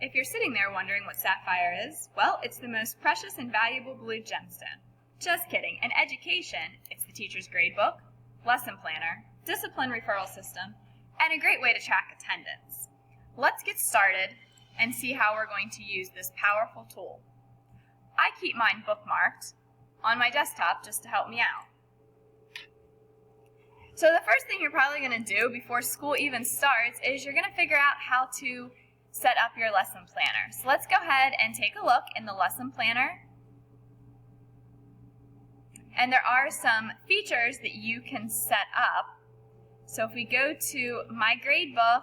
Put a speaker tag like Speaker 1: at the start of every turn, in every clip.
Speaker 1: If you're sitting there wondering what Sapphire is, well, it's the most precious and valuable blue gemstone. Just kidding. In education, it's the teacher's gradebook, lesson planner, discipline referral system, and a great way to track attendance. Let's get started and see how we're going to use this powerful tool. I keep mine bookmarked on my desktop just to help me out. So the first thing you're probably going to do before school even starts is you're going to figure out how to set up your lesson planner. So let's go ahead and take a look in the lesson planner. And there are some features that you can set up. So if we go to My Gradebook,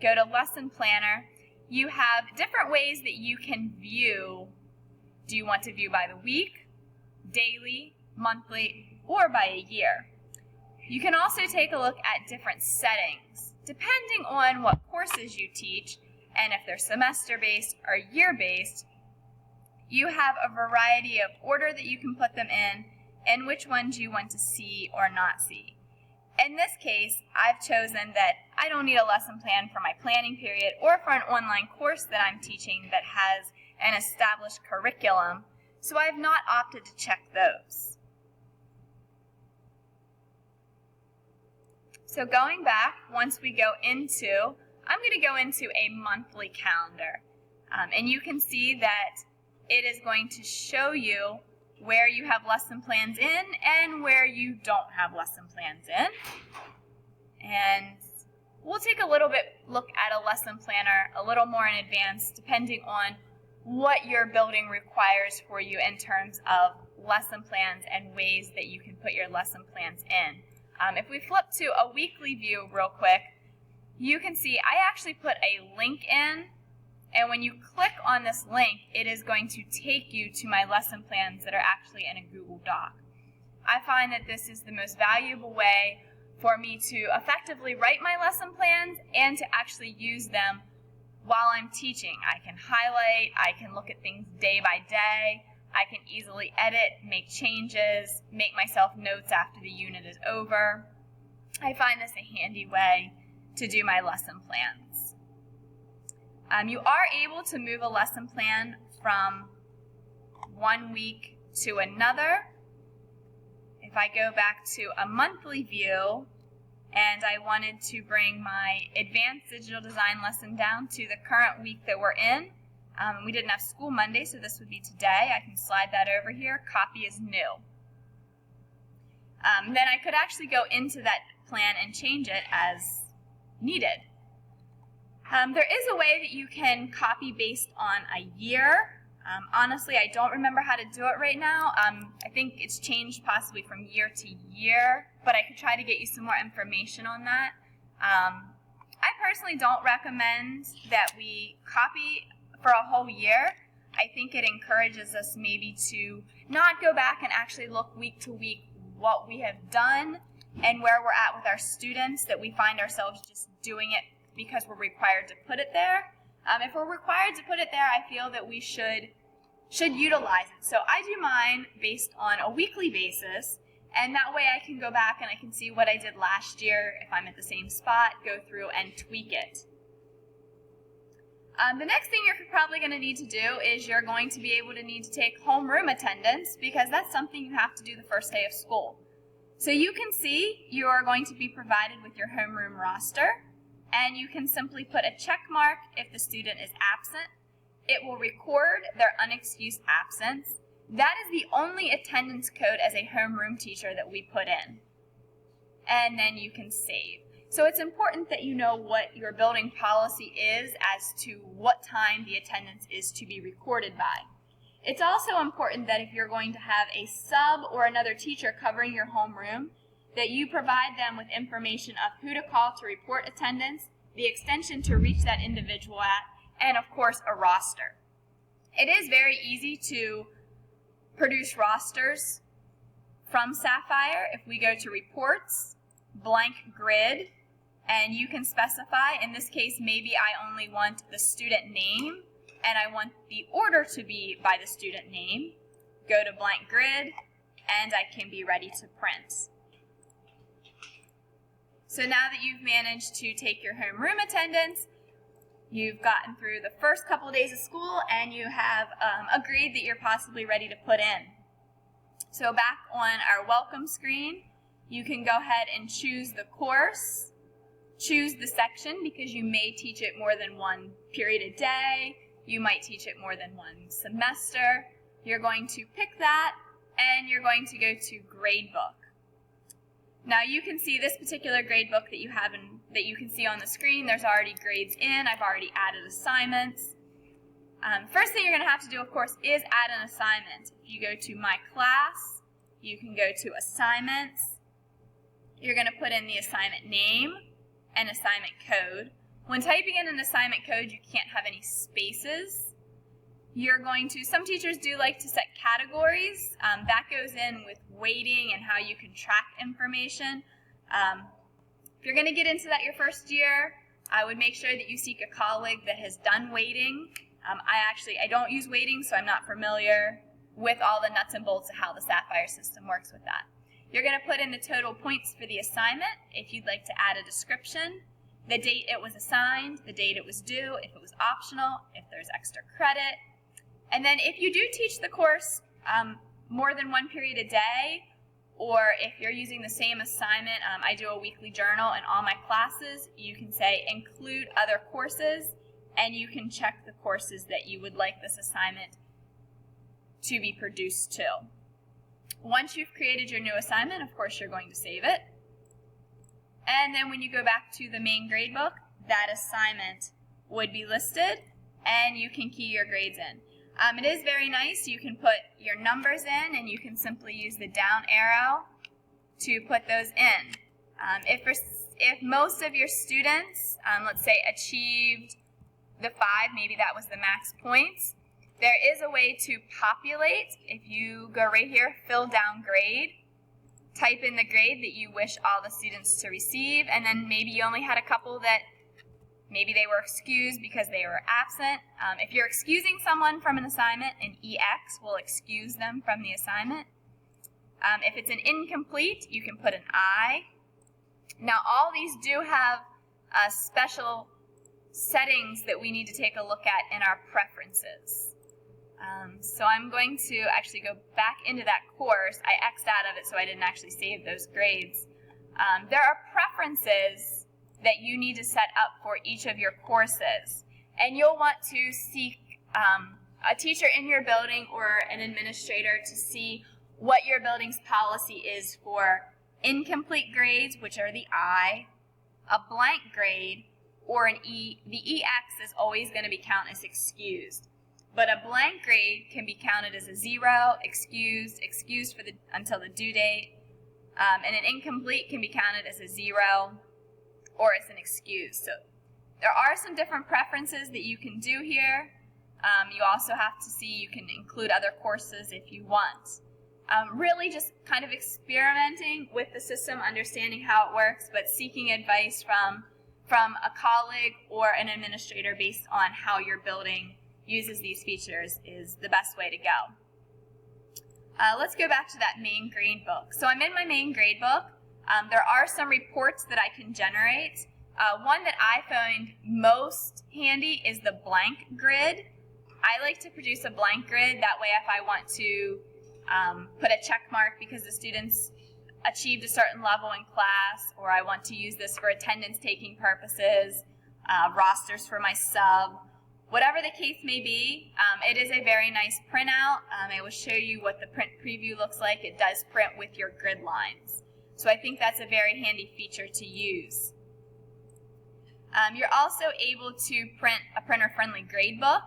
Speaker 1: go to Lesson Planner, you have different ways that you can view. Do you want to view by the week, daily, monthly, or by a year? You can also take a look at different settings, depending on what courses you teach, and if they're semester-based or year-based. You have a variety of order that you can put them in, and which ones you want to see or not see. In this case, I've chosen that I don't need a lesson plan for my planning period or for an online course that I'm teaching that has an established curriculum, so I've not opted to check those. So going back, once we go into, I'm going to go into a monthly calendar. And you can see that it is going to show you where you have lesson plans in and where you don't have lesson plans in. And we'll take a little bit look at a lesson planner a little more in advance, depending on what your building requires for you in terms of lesson plans and ways that you can put your lesson plans in. If we flip to a weekly view real quick, you can see I actually put a link in, and when you click on this link, it is going to take you to my lesson plans that are actually in a Google Doc. I find that this is the most valuable way for me to effectively write my lesson plans and to actually use them while I'm teaching. I can highlight, I can look at things day by day, I can easily edit, make changes, make myself notes after the unit is over. I find this a handy way to do my lesson plans. You are able to move a lesson plan from one week to another. If I go back to a monthly view and I wanted to bring my advanced digital design lesson down to the current week that we're in, we didn't have school Monday, so this would be today. I can slide that over here. Copy as new. Then I could actually go into that plan and change it as needed. There is a way that you can copy based on a year. Honestly, I don't remember how to do it right now. I think it's changed possibly from year to year, but I could try to get you some more information on that. I personally don't recommend that we copy for a whole year. I think it encourages us maybe to not go back and actually look week to week what we have done and where we're at with our students, that we find ourselves just doing it because we're required to put it there. If we're required to put it there, I feel that we should utilize it. So I do mine based on a weekly basis, and that way I can go back and I can see what I did last year. If I'm at the same spot, go through and tweak it. The next thing you're probably going to need to do is you're going to be able to need to take homeroom attendance, because that's something you have to do the first day of school. So you can see you are going to be provided with your homeroom roster, and you can simply put a check mark if the student is absent. It will record their unexcused absence. That is the only attendance code as a homeroom teacher that we put in. And then you can save. So it's important that you know what your building policy is as to what time the attendance is to be recorded by. It's also important that if you're going to have a sub or another teacher covering your homeroom, that you provide them with information of who to call to report attendance, the extension to reach that individual at, and of course a roster. It is very easy to produce rosters from Sapphire. If we go to Reports, Blank Grid, and you can specify, in this case, maybe I only want the student name, and I want the order to be by the student name. Go to Blank Grid, and I can be ready to print. So now that you've managed to take your homeroom attendance, You've gotten through the first couple of days of school and you have a grade that you're possibly ready to put in. So back on our welcome screen, you can go ahead and choose the course, choose the section because you may teach it more than one period a day, you might teach it more than one semester. You're going to pick that and you're going to go to gradebook. Now you can see this particular gradebook that you can see on the screen. There's already grades in. I've already added assignments. First thing you're going to have to do, of course, is add an assignment. If you go to My Class, you can go to Assignments. You're going to put in the assignment name and assignment code. When typing in an assignment code, you can't have any spaces. Some teachers do like to set categories. That goes in with weighting and how you can track information. If you're going to get into that your first year, I would make sure that you seek a colleague that has done weighting. I don't use weighting, so I'm not familiar with all the nuts and bolts of how the Sapphire system works with that. You're going to put in the total points for the assignment if you'd like to add a description, the date it was assigned, the date it was due, if it was optional, if there's extra credit. And then if you do teach the course more than one period a day, or if you're using the same assignment, I do a weekly journal in all my classes, you can say include other courses, and you can check the courses that you would like this assignment to be produced to. Once you've created your new assignment, of course, you're going to save it. And then when you go back to the main gradebook, that assignment would be listed, and you can key your grades in. It is very nice. You can put your numbers in, and you can simply use the down arrow to put those in. If most of your students, let's say, achieved the 5, maybe that was the max points, there is a way to populate. If you go right here, fill down grade, type in the grade that you wish all the students to receive, and then maybe you only had a couple that maybe they were excused because they were absent. If you're excusing someone from an assignment, an EX will excuse them from the assignment. If it's an incomplete, you can put an I. Now, all these do have special settings that we need to take a look at in our preferences. So I'm going to actually go back into that course. I X'd out of it so I didn't actually save those grades. There are preferences that you need to set up for each of your courses. And you'll want to seek a teacher in your building or an administrator to see what your building's policy is for incomplete grades, which are the I, a blank grade, or an E. The EX is always going to be counted as excused. But a blank grade can be counted as a 0, excused until the due date, and an incomplete can be counted as a 0, or as an excuse. So there are some different preferences that you can do here. You also have to see you can include other courses if you want. Really just kind of experimenting with the system, understanding how it works, but seeking advice from a colleague or an administrator based on how your building uses these features is the best way to go. Let's go back to that main grade book. So I'm in my main grade book. There are some reports that I can generate. One that I find most handy is the blank grid. I like to produce a blank grid. That way if I want to put a check mark because the students achieved a certain level in class, or I want to use this for attendance taking purposes, rosters for my sub, whatever the case may be, it is a very nice printout. I will show you what the print preview looks like. It does print with your grid lines. So I think that's a very handy feature to use. You're also able to print a printer-friendly grade book.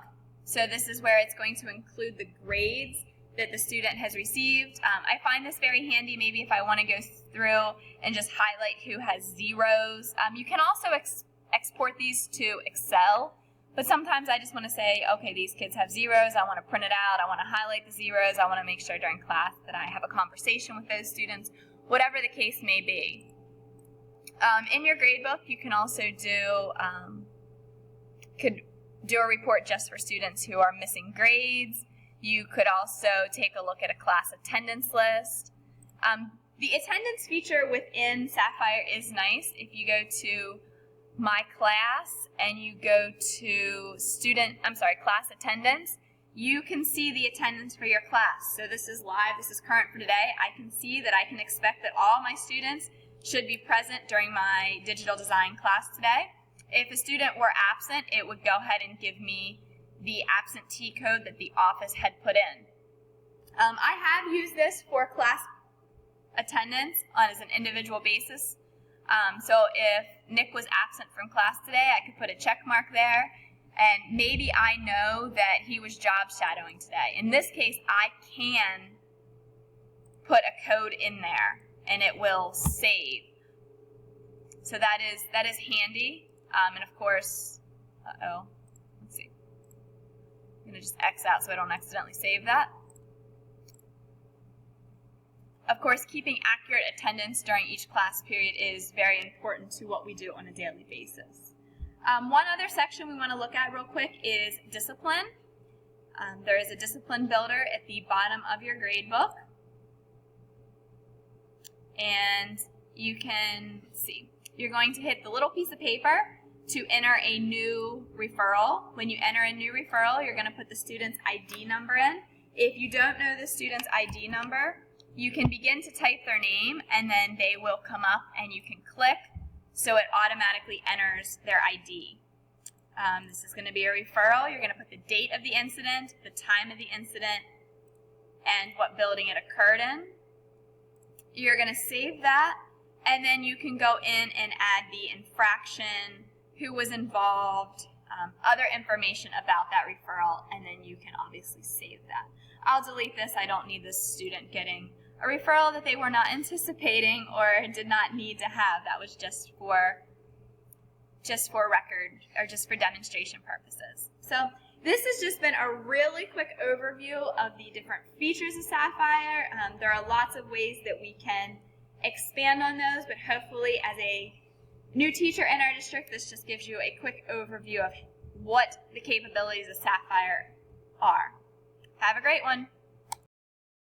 Speaker 1: So this is where it's going to include the grades that the student has received. I find this very handy maybe if I want to go through and just highlight who has zeros. You can also export these to Excel. But sometimes I just want to say, okay, these kids have zeros, I want to print it out, I want to highlight the zeros, I want to make sure during class that I have a conversation with those students, whatever the case may be. In your gradebook, you can also could do a report just for students who are missing grades. You could also take a look at a class attendance list. The attendance feature within Sapphire is nice. If you go to My Class and you go to class attendance, you can see the attendance for your class. So this is live, this is current for today. I can see that I can expect that all my students should be present during my digital design class today. If a student were absent, it would go ahead and give me the absentee code that the office had put in. I have used this for class attendance as an individual basis. So if Nick was absent from class today, I could put a check mark there, and maybe I know that he was job shadowing today. In this case, I can put a code in there, and it will save. So that is handy. And of course, let's see. I'm going to just X out so I don't accidentally save that. Of course, keeping accurate attendance during each class period is very important to what we do on a daily basis. One other section we want to look at real quick is discipline. There is a discipline builder at the bottom of your grade book. And you can see, you're going to hit the little piece of paper to enter a new referral. When you enter a new referral, you're going to put the student's ID number in. If you don't know the student's ID number, you can begin to type their name, and then they will come up and you can click so it automatically enters their ID. This is going to be a referral. You're going to put the date of the incident, the time of the incident, and what building it occurred in. You're going to save that, and then you can go in and add the infraction, who was involved, other information about that referral, and then you can obviously save that. I'll delete this. I don't need this student getting a referral that they were not anticipating or did not need to have. That was just for record or just for demonstration purposes. So this has just been a really quick overview of the different features of Sapphire. There are lots of ways that we can expand on those, but hopefully as a new teacher in our district, this just gives you a quick overview of what the capabilities of Sapphire are. Have a great one.